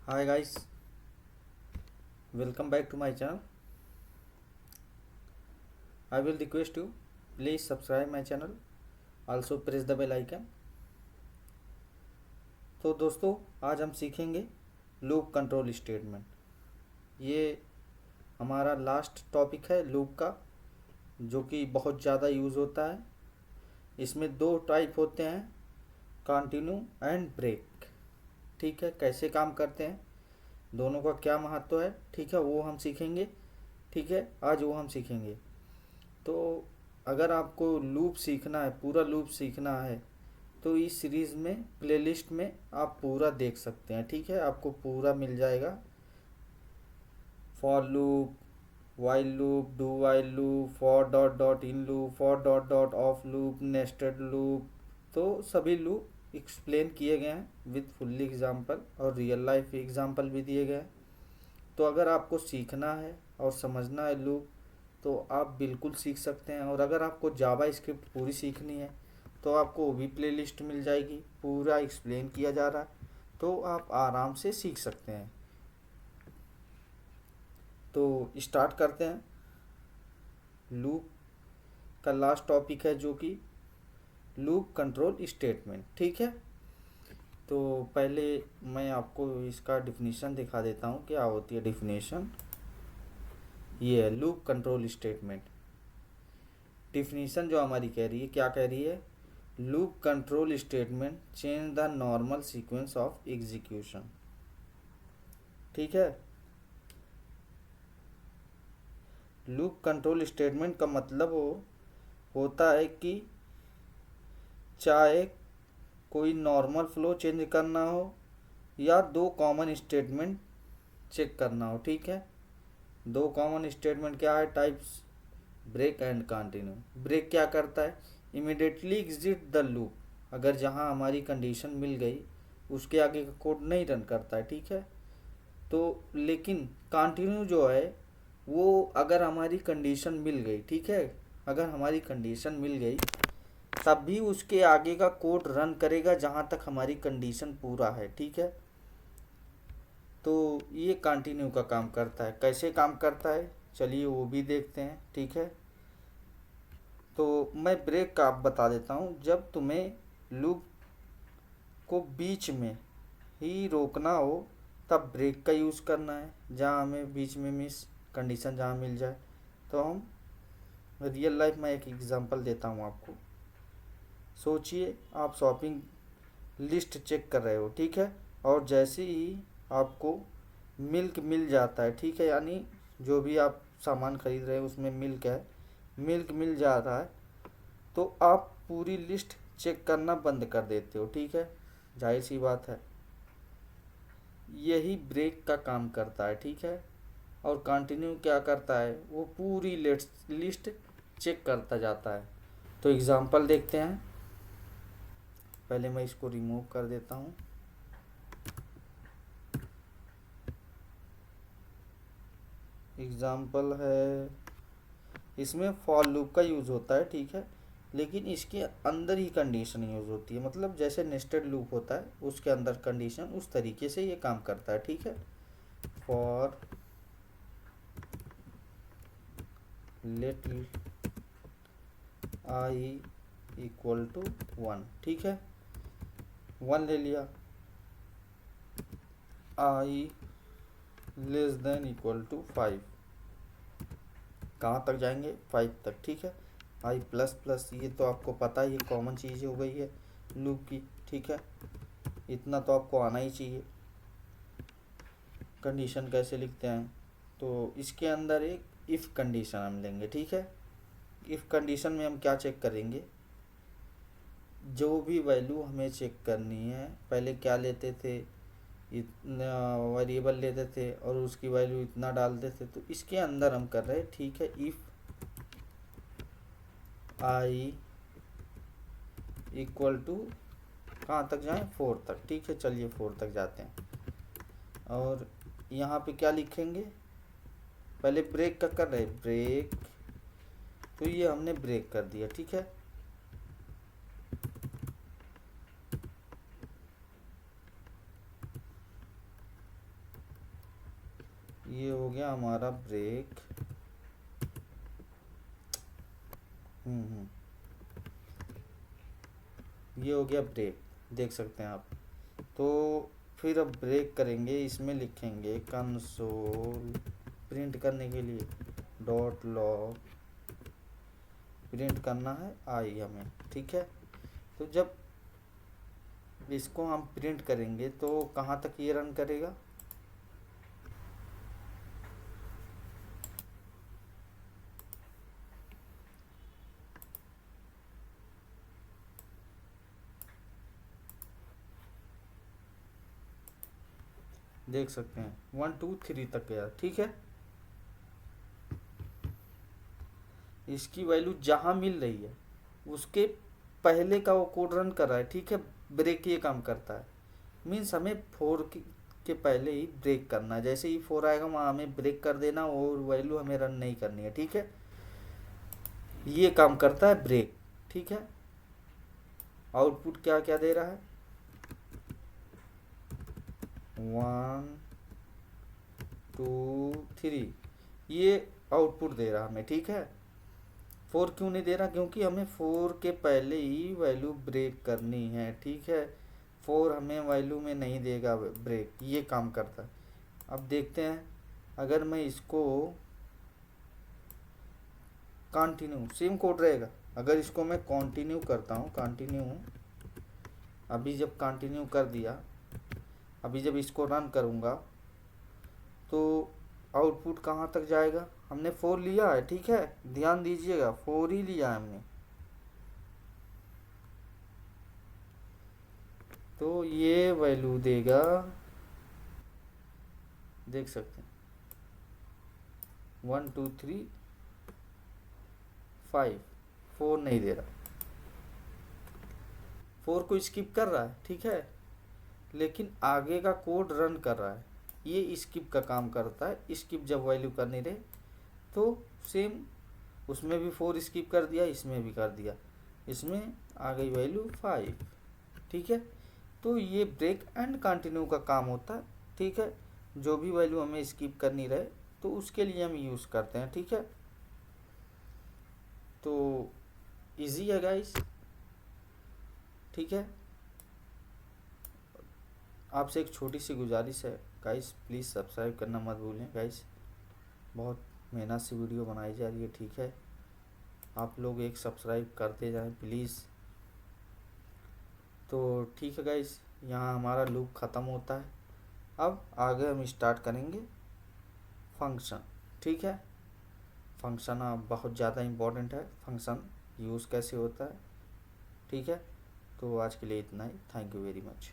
Hi guys, welcome back to my channel. I will request you please subscribe my channel. Also press the bell icon. तो दोस्तों आज हम सीखेंगे loop control statement. ये हमारा last topic है loop का, जो कि बहुत ज़्यादा यूज़ होता है। इसमें दो टाइप होते हैं, कंटिन्यू एंड ब्रेक। ठीक है, कैसे काम करते हैं, दोनों का क्या महत्व है, ठीक है, वो हम सीखेंगे। ठीक है, आज वो हम सीखेंगे। तो अगर आपको लूप सीखना है, पूरा लूप सीखना है, तो इस सीरीज़ में प्लेलिस्ट में आप पूरा देख सकते हैं। ठीक है, आपको पूरा मिल जाएगा। For loop, while loop, do while loop, for dot dot in loop, for dot dot of loop, nested loop. तो सभी लूप एक्सप्लेन किए गए हैं विथ फुल्ली एग्जाम्पल, और रियल लाइफ एग्जाम्पल भी दिए गए हैं। तो अगर आपको सीखना है और समझना है लूप, तो आप बिल्कुल सीख सकते हैं। और अगर आपको जावा स्क्रिप्ट पूरी सीखनी है, तो आपको वो भी प्लेलिस्ट मिल जाएगी, पूरा एक्सप्लेन किया जा रहा है, तो आप आराम से सीख सकते हैं। तो स्टार्ट करते हैं। लूप का लास्ट टॉपिक है जो कि लूप कंट्रोल स्टेटमेंट। ठीक है, तो पहले मैं आपको इसका डिफिनीशन दिखा देता हूँ, क्या होती है डिफिनीशन। ये है लूप कंट्रोल स्टेटमेंट। डिफिनीशन जो हमारी कह रही है, क्या कह रही है, loop control statement change the normal sequence of execution. ठीक है, लूप कंट्रोल स्टेटमेंट का मतलब होता है कि चाहे कोई नॉर्मल फ्लो चेंज करना हो या दो कॉमन स्टेटमेंट चेक करना हो। ठीक है, दो कॉमन स्टेटमेंट क्या है, types break and continue. Break क्या करता है, इमिडिएटली एग्जिट द लूप। अगर जहाँ हमारी कंडीशन मिल गई उसके आगे का कोड नहीं रन करता है। ठीक है, तो लेकिन कंटिन्यू जो है वो अगर हमारी कंडीशन मिल गई, ठीक है, अगर हमारी कंडीशन मिल गई तब भी उसके आगे का कोड रन करेगा जहाँ तक हमारी कंडीशन पूरा है। ठीक है, तो ये कंटिन्यू का काम करता है। कैसे काम करता है चलिए वो भी देखते हैं। ठीक है, तो मैं ब्रेक का आप बता देता हूँ। जब तुम्हें लूप को बीच में ही रोकना हो तब ब्रेक का यूज़ करना है, जहाँ हमें बीच में मिस कंडीशन जहाँ मिल जाए। तो हम रियल लाइफ में एक एग्जांपल देता हूँ आपको। सोचिए आप शॉपिंग लिस्ट चेक कर रहे हो, ठीक है, और जैसे ही आपको मिल्क मिल जाता है, ठीक है, यानी जो भी आप सामान खरीद रहे हो उसमें मिल्क है, मिल्क मिल जाता है, तो आप पूरी लिस्ट चेक करना बंद कर देते हो। ठीक है, जाहिर सी बात है, यही ब्रेक का काम करता है। ठीक है, और कंटिन्यू क्या करता है, वो पूरी लिस्ट चेक करता जाता है। तो एग्जांपल देखते हैं। पहले मैं इसको रिमूव कर देता हूँ। एग्जांपल है, इसमें फॉर लूप का यूज़ होता है। ठीक है, लेकिन इसके अंदर ही कंडीशन यूज़ होती है, मतलब जैसे नेस्टेड लूप होता है उसके अंदर कंडीशन, उस तरीके से ये काम करता है। ठीक है, for let i equal to 1। ठीक है, 1 ले लिया, i less than equal to 5। कहाँ तक जाएंगे, 5 तक। ठीक है, आई प्लस प्लस, ये तो आपको पता ही, ये कॉमन चीज़ हो गई है लूप की। ठीक है, इतना तो आपको आना ही चाहिए। कंडीशन कैसे लिखते हैं, तो इसके अंदर एक इफ़ कंडीशन हम लेंगे। ठीक है, इफ़ कंडीशन में हम क्या चेक करेंगे, जो भी वैल्यू हमें चेक करनी है, पहले क्या लेते थे, इतना वेरिएबल लेते थे और उसकी वैल्यू इतना डालते थे, तो इसके अंदर हम कर रहे हैं। ठीक है, इफ़ आई इक्वल टू कहाँ तक जाएं, 4 तक। ठीक है, चलिए 4 तक जाते हैं। और यहाँ पे क्या लिखेंगे, पहले ब्रेक का कर रहे ब्रेक, तो ये हमने ब्रेक कर दिया। ठीक है, ये हो गया हमारा ब्रेक। ये हो गया ब्रेक, देख सकते हैं आप। तो फिर अब ब्रेक करेंगे, इसमें लिखेंगे कंसोल प्रिंट करने के लिए डॉट लॉग, प्रिंट करना है आई हमें, ठीक है। तो जब इसको हम प्रिंट करेंगे तो कहाँ तक ये रन करेगा, देख सकते हैं 1 2 3 तक गया, ठीक है। इसकी वैल्यू जहाँ मिल रही है उसके पहले का वो कोड रन कर रहा है, ठीक है। ब्रेक ये काम करता है, मीन्स हमें के पहले ही ब्रेक करना है। जैसे ही 4 आएगा वहाँ हमें ब्रेक कर देना, और वैल्यू हमें रन नहीं करनी है, ठीक है। ये काम करता है ब्रेक, ठीक है। आउटपुट क्या क्या दे रहा है, 1 2 3, ये आउटपुट दे रहा हमें, ठीक है। 4 क्यों नहीं दे रहा, क्योंकि हमें 4 के पहले ही वैल्यू ब्रेक करनी है, ठीक है। 4 हमें वैल्यू में नहीं देगा ब्रेक, ये काम करता है। अब देखते हैं, अगर मैं इसको कंटिन्यू, सेम कोड रहेगा। अगर इसको मैं कंटिन्यू करता हूँ, कंटिन्यू, अभी जब कंटिन्यू कर दिया, अभी जब इसको रन करूँगा तो आउटपुट कहाँ तक जाएगा, हमने 4 लिया है, ठीक है। ध्यान दीजिएगा 4 ही लिया है हमने, तो ये वैल्यू देगा, देख सकते हैं 1 2 3 5, 4 नहीं दे रहा, 4 को स्किप कर रहा है, ठीक है। लेकिन आगे का कोड रन कर रहा है, ये स्किप का काम करता है। स्किप जब वैल्यू करनी रहे तो सेम, उसमें भी 4 स्किप कर दिया, इसमें भी कर दिया, इसमें आ गई वैल्यू 5, ठीक है। तो ये ब्रेक एंड कंटिन्यू का काम होता है, ठीक है। जो भी वैल्यू हमें स्किप करनी रहे तो उसके लिए हम यूज़ करते हैं, ठीक है। तो इजी है गाइस, ठीक है। आपसे एक छोटी सी गुजारिश है गाइस, प्लीज़ सब्सक्राइब करना मत भूलें गाइस, बहुत मेहनत से वीडियो बनाई जा रही है, ठीक है। आप लोग एक सब्सक्राइब करते जाएं प्लीज़। तो ठीक है गाइस, यहाँ हमारा लूप ख़त्म होता है। अब आगे हम स्टार्ट करेंगे फंक्शन, ठीक है। फंक्शन बहुत ज़्यादा इम्पोर्टेंट है, फंक्शन यूज़ कैसे होता है, ठीक है। तो आज के लिए इतना ही, थैंक यू वेरी मच।